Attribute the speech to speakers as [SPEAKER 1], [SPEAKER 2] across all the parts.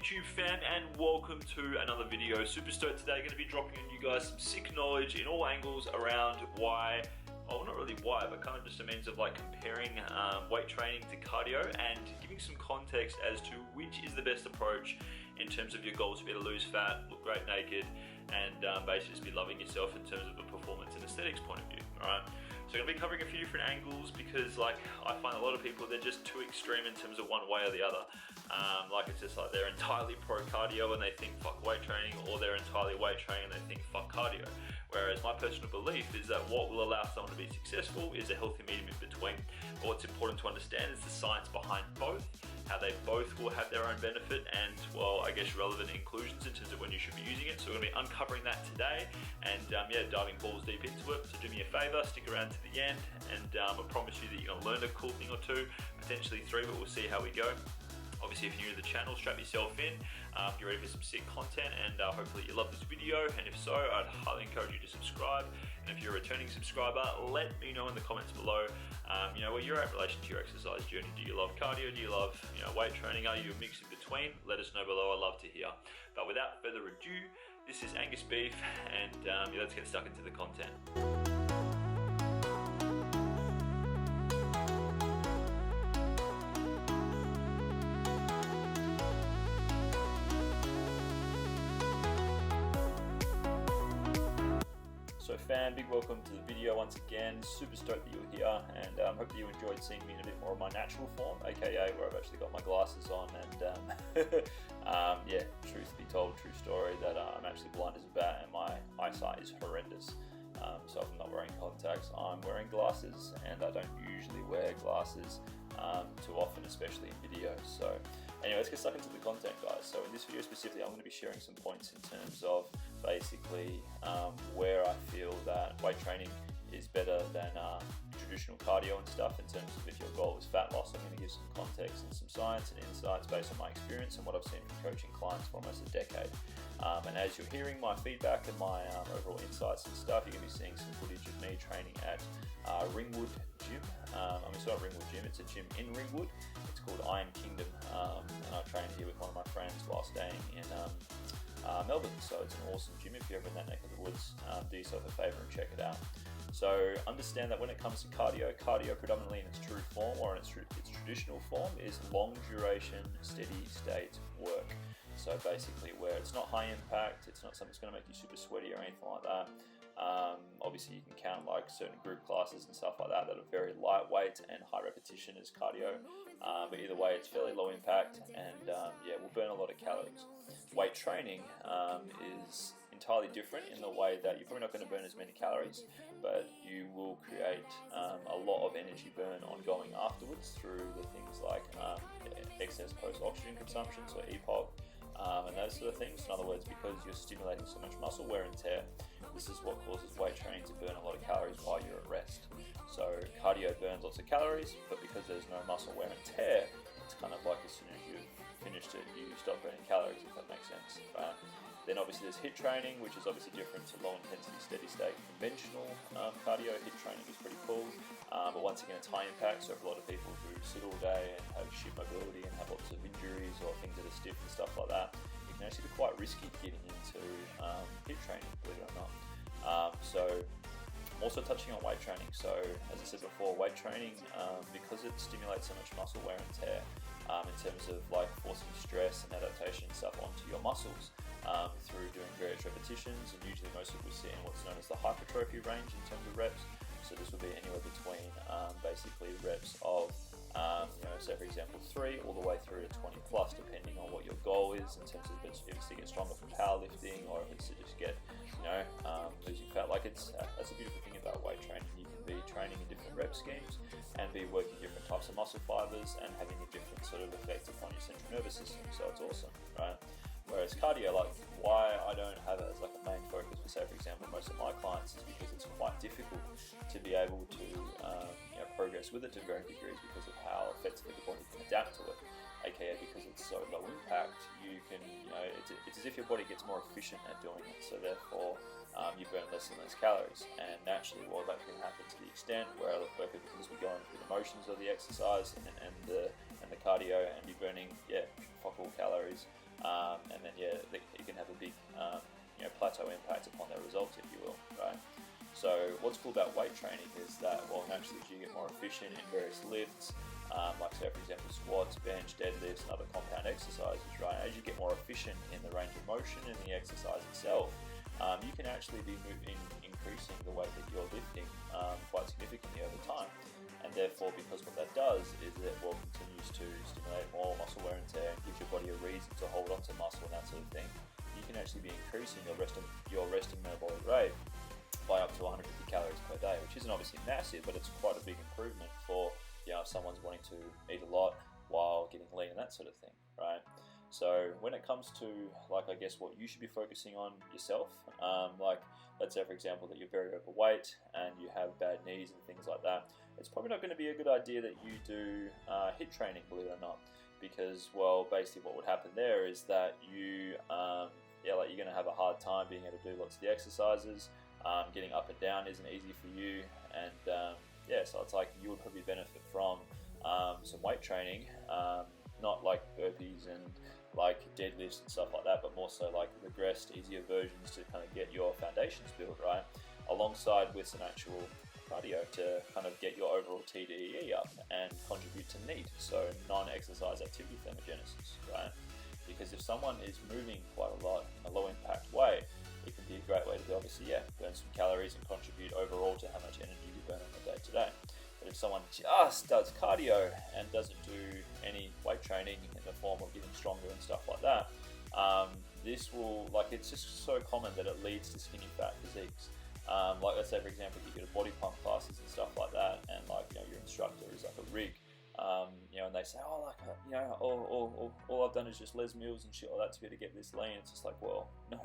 [SPEAKER 1] YouTube fam, and welcome to another video. Super stoked today, going to be dropping on you guys some sick knowledge in all angles around why, well not really why, but kind of just a means of like comparing weight training to cardio and giving some context as to which is the best approach in terms of your goals to be able to lose fat, look great naked, and basically just be loving yourself in terms of a performance and aesthetics point of view, alright? So I'm going to be covering a few different angles because like I find a lot of people, they're just too extreme in terms of one way or the other. Like it's just like they're entirely pro cardio and they think fuck weight training, or they're entirely weight training and they think fuck cardio. Whereas my personal belief is that what will allow someone to be successful is a healthy medium in between. But what's important to understand is the science behind both, how they both will have their own benefit and, well, I guess relevant inclusions in terms of when you should be using it. So we're going to be uncovering that today and yeah, diving balls deep into it. So do me a favor, stick around to the end, and I promise you that you're going to learn a cool thing or two, potentially three, but we'll see how we go. Obviously, if you're new to the channel, strap yourself in, get ready for some sick content, and hopefully you love this video, and if so, I'd highly encourage you to subscribe. And if you're a returning subscriber, let me know in the comments below, you know, where you're at in relation to your exercise journey. Do you love cardio? Do you love, you know, weight training? Are you a mix in between? Let us know below, I'd love to hear. But without further ado, this is Angus Beef, and yeah, let's get stuck into the content. So fam, big welcome to the video once again. Super stoked that you're here, and hope that you enjoyed seeing me in a bit more of my natural form, aka where I've actually got my glasses on, and yeah, truth be told, true story, that I'm actually blind as a bat and my eyesight is horrendous. So if I'm not wearing contacts, I'm wearing glasses, and I don't usually wear glasses too often, especially in videos. So anyway, let's get stuck into the content, guys. So in this video specifically, I'm going to be sharing some points in terms of basically where I feel that weight training is better than traditional cardio and stuff, in terms of if your goal is fat loss. I'm going to give some context and some science and insights based on my experience and what I've seen from coaching clients for almost a decade. And as you're hearing my feedback and my overall insights and stuff, you're going to be seeing some footage of me training at Ringwood Gym. I mean, it's not Ringwood Gym, it's a gym in Ringwood. It's called Iron Kingdom, and I trained here with one of my friends while staying in Melbourne. So it's an awesome gym. If you're ever in that neck of the woods, do yourself a favor and check it out. So understand that when it comes to cardio predominantly in its true form, or in its traditional form, is long duration, steady state work. So basically where it's not high impact, it's not something that's going to make you super sweaty or anything like that. Obviously you can count like certain group classes and stuff like that that are very lightweight and high repetition as cardio, but either way it's fairly low impact, and yeah, we'll burn a lot of calories. Weight training is entirely different in the way that you're probably not going to burn as many calories, but you will create a lot of energy burn ongoing afterwards through the things like excess post-oxygen consumption, so EPOC, and those sort of things. In other words, because you're stimulating so much muscle wear and tear, this is what causes weight training to burn a lot of calories while you're at rest. So cardio burns lots of calories, but because there's no muscle wear and tear, it's kind of like as soon as you've finished it, you stop burning calories, if that makes sense. Then obviously there's HIIT training, which is obviously different to low intensity, steady state conventional cardio. HIIT training is pretty cool, but once again it's high impact. So for a lot of people who sit all day and have shit mobility and have lots of injuries or things that are stiff and stuff like that, it can actually be quite risky getting into HIIT training, believe it or not. So I'm also touching on weight training. So as I said before, weight training, because it stimulates so much muscle wear and tear, in terms of like forcing stress and adaptation and stuff onto your muscles, through doing various repetitions, and usually most people see in what's known as the hypertrophy range in terms of reps. So this will be anywhere between basically reps of, you know, say for example 3 all the way through to 20 plus, depending on what your goal is in terms of if it's to get stronger from powerlifting, or if it's to just get, you know, losing fat. Like it's that's a beautiful thing about weight training. You can be training in different rep schemes and be working different types of muscle fibers and having a different sort of effect upon your central nervous system. So it's awesome, right? Whereas cardio, like why I don't have it as like a main focus for, say for example, most of my clients, is because it's quite difficult to be able to you know, progress with it to varying degrees because of how effectively the body can adapt to it. AKA because it's so low impact, you can, you know, it's as if your body gets more efficient at doing it. So therefore, you burn less and less calories. And naturally, well, that can happen to the extent where because we're going through the motions of the exercise and the cardio, and you're burning, yeah, fuck all calories. and then yeah, it can have a big plateau impact upon their results, if you will, right? So what's cool about weight training is that, well, naturally as you get more efficient in various lifts, like say for example squats, bench, deadlifts, and other compound exercises, right? As you get more efficient in the range of motion and the exercise itself, you can actually be increasing the weight that you're lifting quite significantly over time. And therefore, because what that does is it continues to stimulate more muscle wear and tear and gives your body a reason to hold onto muscle and that sort of thing. You can actually be increasing your resting metabolic rate by up to 150 calories per day, which isn't obviously massive, but it's quite a big improvement for if someone's wanting to eat a lot while getting lean and that sort of thing, right? So when it comes to I guess what you should be focusing on yourself, like let's say for example that you're very overweight and you have bad knees and things like that, it's probably not going to be a good idea that you do HIIT training, believe it or not, because well basically what would happen there is that you you're going to have a hard time being able to do lots of the exercises. Getting up and down isn't easy for you, and so it's like you would probably benefit from some weight training, not like burpees and like deadlifts and stuff like that, but more so like regressed, easier versions to kind of get your foundations built, right? Alongside with some actual cardio to kind of get your overall TDEE up and contribute to NEAT, so non-exercise activity thermogenesis, right? Because if someone is moving quite a lot in a low impact way, it can be a great way to obviously burn some calories and contribute overall to how much energy you burn on the day to day. But if someone just does cardio and doesn't do any weight training in the form of getting stronger and stuff like that, this will, it's just so common that it leads to skinny fat physiques. Let's say for example you go to body pump classes and stuff like that, and your instructor is like a rig, and they say, all I've done is just les mills and shit like that to be able to get this lean. It's just like, well, no,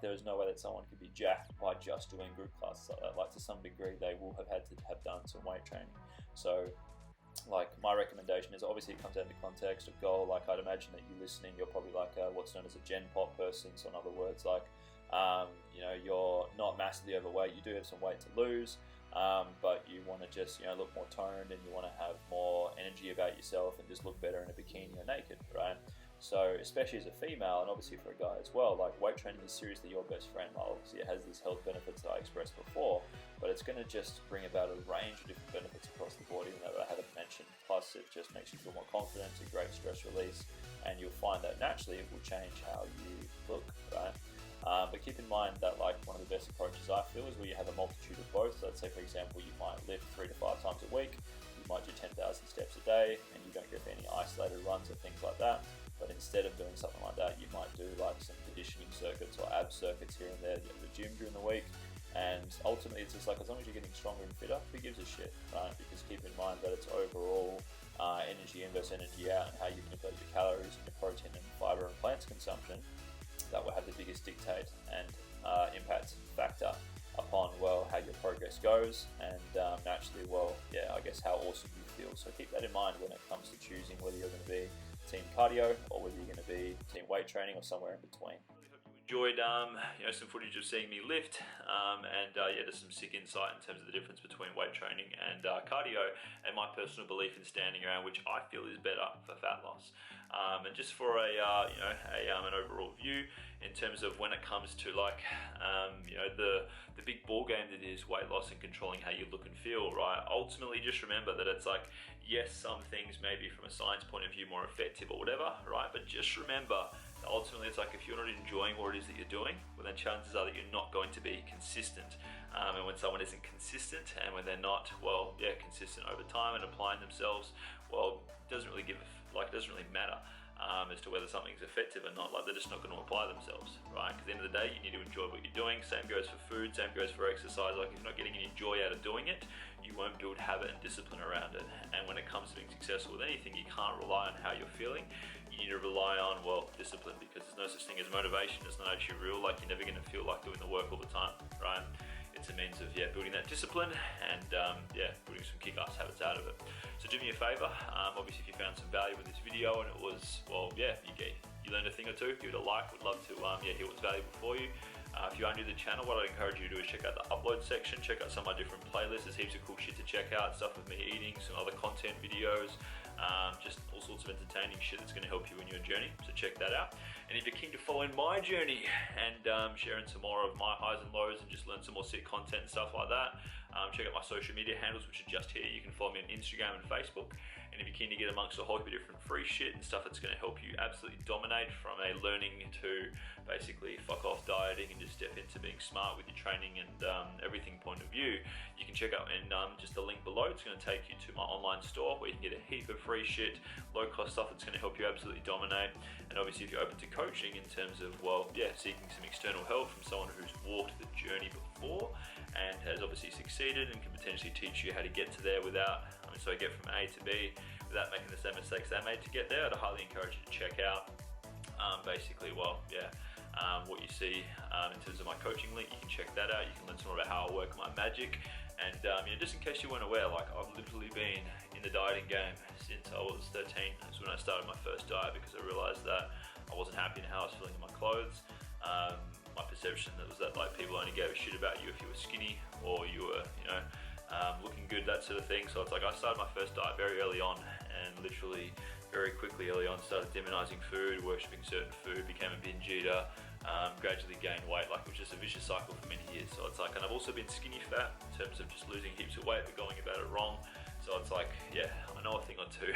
[SPEAKER 1] there is no way that someone could be jacked by just doing group classes like that. To some degree, they will have had to have done some weight training. So, my recommendation is obviously it comes down to context of goal. I'd imagine that you listening, you're probably what's known as a Gen Pop person. So in other words, you're not massively overweight. You do have some weight to lose. But you want to just look more toned, and you want to have more energy about yourself and just look better in a bikini or naked, right? So especially as a female, and obviously for a guy as well, weight training is seriously your best friend. Obviously it has these health benefits that I expressed before, but it's going to just bring about a range of different benefits across the board, even though I haven't mentioned. Plus it just makes you feel more confident, it's a great stress release, and you'll find that naturally it will change how you look, right? But keep in mind that one of the best approaches I feel is where you have a multitude of both. So let's say for example you might lift 3 to 5 times a week, you might do 10,000 steps a day, and you don't go for any isolated runs or things like that. But instead of doing something like that, you might do some conditioning circuits or ab circuits here and there at the gym during the week. And ultimately it's just as long as you're getting stronger and fitter, who gives a shit, right? Because keep in mind that it's overall energy in versus energy out, and how you manipulate your calories and your protein and fiber and plants consumption that will have the biggest dictate and impact factor upon how your progress goes, and naturally I guess how awesome you feel. So keep that in mind when it comes to choosing whether you're going to be team cardio or whether you're going to be team weight training or somewhere in between. Enjoyed some footage of seeing me lift, and there's some sick insight in terms of the difference between weight training and cardio, and my personal belief in standing around, which I feel is better for fat loss. And just for an overall view in terms of when it comes to the big ball game that is weight loss and controlling how you look and feel, right? Ultimately, just remember that it's yes, some things may be from a science point of view more effective or whatever, right? But just remember that ultimately it's if you're not enjoying what it is that you're doing, well then chances are that you're not going to be consistent. And when someone isn't consistent, and when they're not consistent over time and applying themselves, it doesn't really matter as to whether something's effective or not. They're just not going to apply themselves, right? Because at the end of the day, you need to enjoy what you're doing. Same goes for food, same goes for exercise. If you're not getting any joy out of doing it, you won't build habit and discipline around it. And when it comes to being successful with anything, you can't rely on how you're feeling. You need to rely on discipline, because there's no such thing as motivation. It's not actually real. You're never going to feel like doing the work all the time, right? It's a means of building that discipline and putting some kick-ass habits out of it. So do me a favor, obviously if you found some value with this video and it was you learned a thing or two, give it a like. Would love to hear what's valuable for you. If you are new to the channel, what I'd encourage you to do is check out the upload section, check out some of my different playlists. There's heaps of cool shit to check out, stuff with me eating, some other content videos, just all sorts of entertaining shit that's going to help you in your journey, so check that out. And if you're keen to follow in my journey and sharing some more of my highs and lows and just learn some more sick content and stuff like that, check out my social media handles, which are just here. You can follow me on Instagram and Facebook. And if you're keen to get amongst a whole heap of different free shit and stuff that's going to help you absolutely dominate from a learning to basically fuck off dieting and just step into being smart with your training and everything point of view, you can check out in just the link below. It's going to take you to my online store where you can get a heap of free shit, low cost stuff that's going to help you absolutely dominate. And obviously if you're open to coaching in terms of, well, yeah, seeking some external help from someone who's walked the journey before and has obviously succeeded and can potentially teach you how to get to there without, so get from A to B without making the same mistakes they made to get there, I'd highly encourage you to check out basically, well, yeah, what you see in terms of my coaching link. You can check that out. You can learn some more about how I work my magic. And just in case you weren't aware, like, I've literally been in the dieting game since I was 13. That's when I started my first diet, because I realized that I wasn't happy in how I was feeling in my clothes. My perception was that like people only gave a shit about you if you were skinny or you were, looking good, that sort of thing. So it's like I started my first diet very early on, and literally very quickly early on started demonizing food, worshipping certain food, became a binge eater, gradually gained weight. Like, it was just a vicious cycle for many years. So it's like, and I've also been skinny fat in terms of just losing heaps of weight but going about it wrong. So it's like, yeah, I know a thing or two.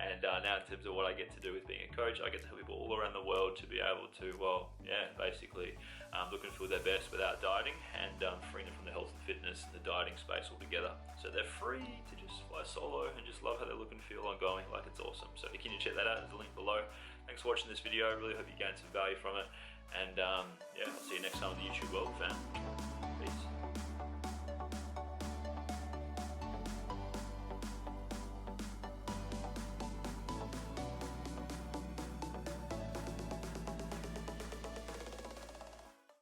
[SPEAKER 1] And now in terms of what I get to do with being a coach, I get to help people all around the world to be able to, well, yeah, basically look and feel their best without dieting, and freeing them from the health and fitness and the dieting space altogether. So they're free to just fly solo and just love how they look and feel ongoing. Like, it's awesome. So if you can check that out, there's a link below. Thanks for watching this video. I really hope you gained some value from it. And yeah, I'll see you next time in the YouTube world, fam.